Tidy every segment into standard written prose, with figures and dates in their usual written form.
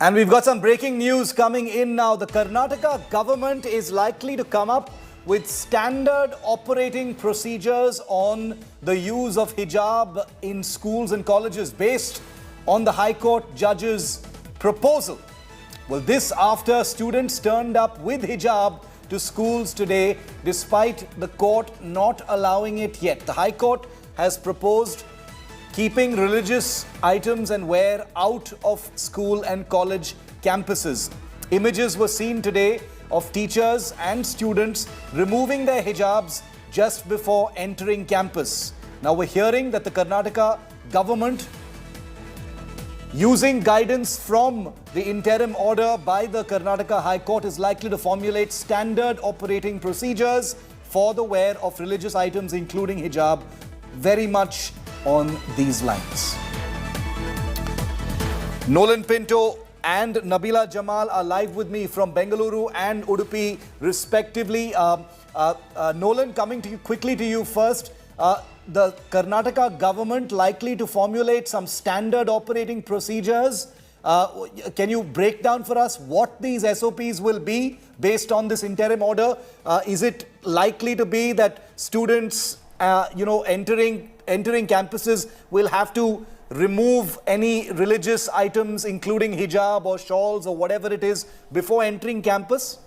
And we've got some breaking news coming in now. The Karnataka government is likely to come up with standard operating procedures on the use of hijab in schools and colleges based on the High Court judge's proposal. Well, this after students turned up with hijab to schools today despite the court not allowing it yet. The High Court has proposed keeping religious items and wear out of school and college campuses. Images were seen today of teachers and students removing their hijabs just before entering campus. Now we're hearing that the Karnataka government, using guidance from the interim order by the Karnataka High Court, is likely to formulate standard operating procedures for the wear of religious items including hijab, very much on these lines. Nolan Pinto and Nabila Jamal are live with me from Bengaluru and Udupi respectively. Nolan, coming to you quickly to you first. The Karnataka government likely to formulate some standard operating procedures. Can you break down for us what these SOPs will be based on this interim order? Is it likely to be that students entering campuses will have to remove any religious items including hijab or shawls or whatever it is before entering campus?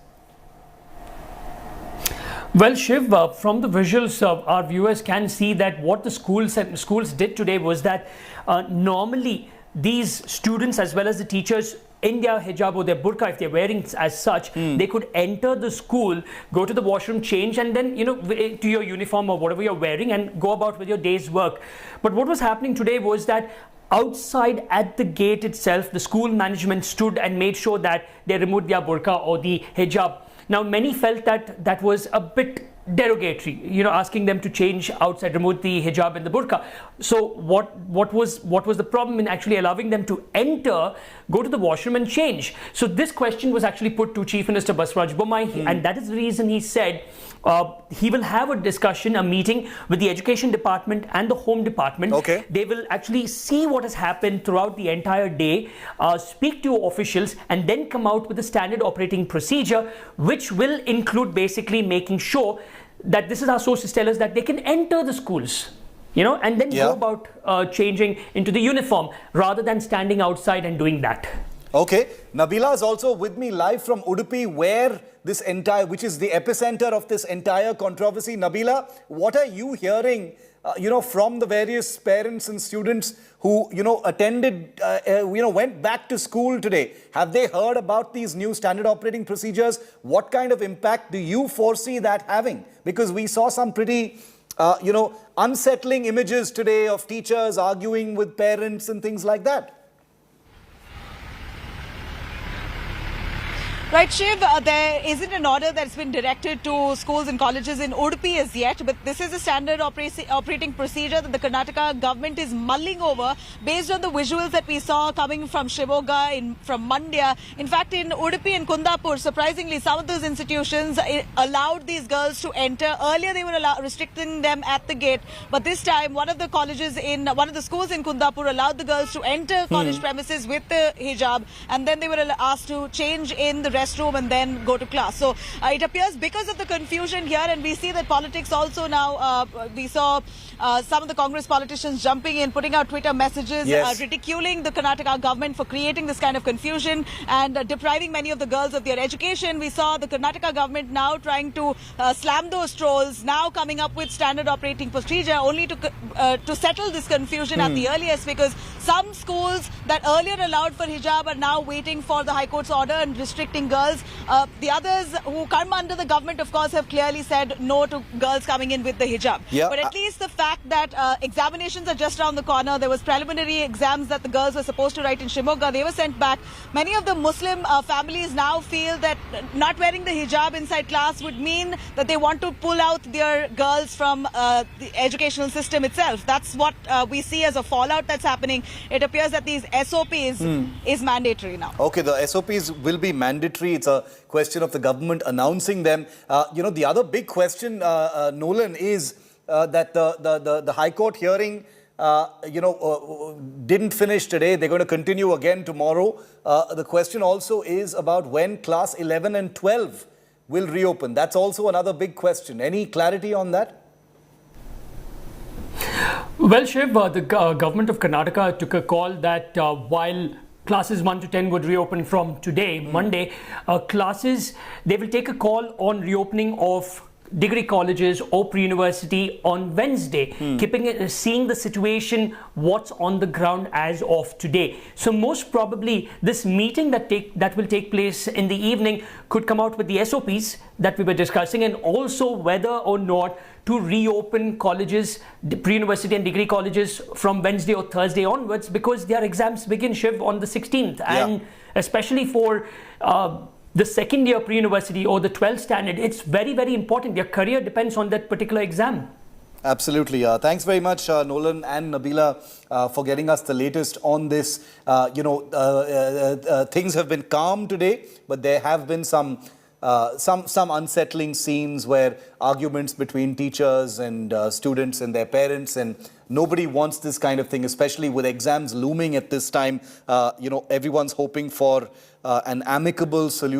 Well, Shiv, from the visuals, our viewers can see that what the schools did today was that normally these students as well as the teachers in their hijab or their burqa, if they're wearing as such, they could enter the school, go to the washroom, change, and then, to your uniform or whatever you're wearing and go about with your day's work. But what was happening today was that outside at the gate itself, the school management stood and made sure that they removed their burqa or the hijab. Now, many felt that that was a bit derogatory, asking them to change outside, remove the hijab and the burqa. So what was the problem in actually allowing them to enter, go to the washroom and change? So this question was actually put to Chief Minister Baswaraj Bommai, and that is the reason he said he will have a discussion, a meeting with the Education Department and the Home Department. Okay. They will actually see what has happened throughout the entire day, speak to officials, and then come out with a standard operating procedure, which will include basically making sure that this is our sources tell us that they can enter the schools, and then go about changing into the uniform rather than standing outside and doing that. Okay. Nabila is also with me live from Udupi, where which is the epicenter of this entire controversy. Nabila, what are you hearing, from the various parents and students who, attended, went back to school today? Have they heard about these new standard operating procedures? What kind of impact do you foresee that having? Because we saw some pretty, unsettling images today of teachers arguing with parents and things like that. Right, Shiv, there isn't an order that's been directed to schools and colleges in Udupi as yet, but this is a standard operating procedure that the Karnataka government is mulling over based on the visuals that we saw coming from Shivoga, from Mandya. In fact, in Udupi and Kundapur, surprisingly, some of those institutions allowed these girls to enter. Earlier, they were restricting them at the gate, but this time, one of the schools in Kundapur allowed the girls to enter college premises with the hijab, and then they were asked to change in the restroom and then go to class. So it appears because of the confusion here, and we see that politics also now, we saw some of the Congress politicians jumping in, putting out Twitter messages, ridiculing the Karnataka government for creating this kind of confusion and depriving many of the girls of their education. We saw the Karnataka government now trying to slam those trolls, now coming up with standard operating procedure only to settle this confusion at the earliest, because some schools that earlier allowed for hijab are now waiting for the High Court's order and restricting girls. The others who come under the government, of course, have clearly said no to girls coming in with the hijab. But at least the fact that examinations are just around the corner, there was preliminary exams that the girls were supposed to write in Shimoga, they were sent back. Many of the Muslim families now feel that not wearing the hijab inside class would mean that they want to pull out their girls from the educational system itself. That's what we see as a fallout that's happening. It appears that these SOPs is mandatory now. Okay, the SOPs will be mandatory. It's a question of the government announcing them. The other big question, Nolan, is that the High Court hearing didn't finish today. They're going to continue again tomorrow. The question also is about when class 11 and 12 will reopen. That's also another big question. Any clarity on that? Well, Shiv, the government of Karnataka took a call that while classes 1 to 10 would reopen from today, Monday, they will take a call on reopening of degree colleges or pre-university on Wednesday, seeing the situation, what's on the ground as of today. So most probably this meeting that will take place in the evening could come out with the SOPs that we were discussing, and also whether or not to reopen colleges, pre-university and degree colleges from Wednesday or Thursday onwards, because their exams begin, Shiv, on the 16th. And especially for the second year pre-university or the 12th standard, it's very, very important. Their career depends on that particular exam. Absolutely. Thanks very much, Nolan and Nabila, for getting us the latest on this. Things have been calm today, but there have been some unsettling scenes where arguments between teachers and students and their parents, and nobody wants this kind of thing, especially with exams looming at this time. Everyone's hoping for an amicable solution.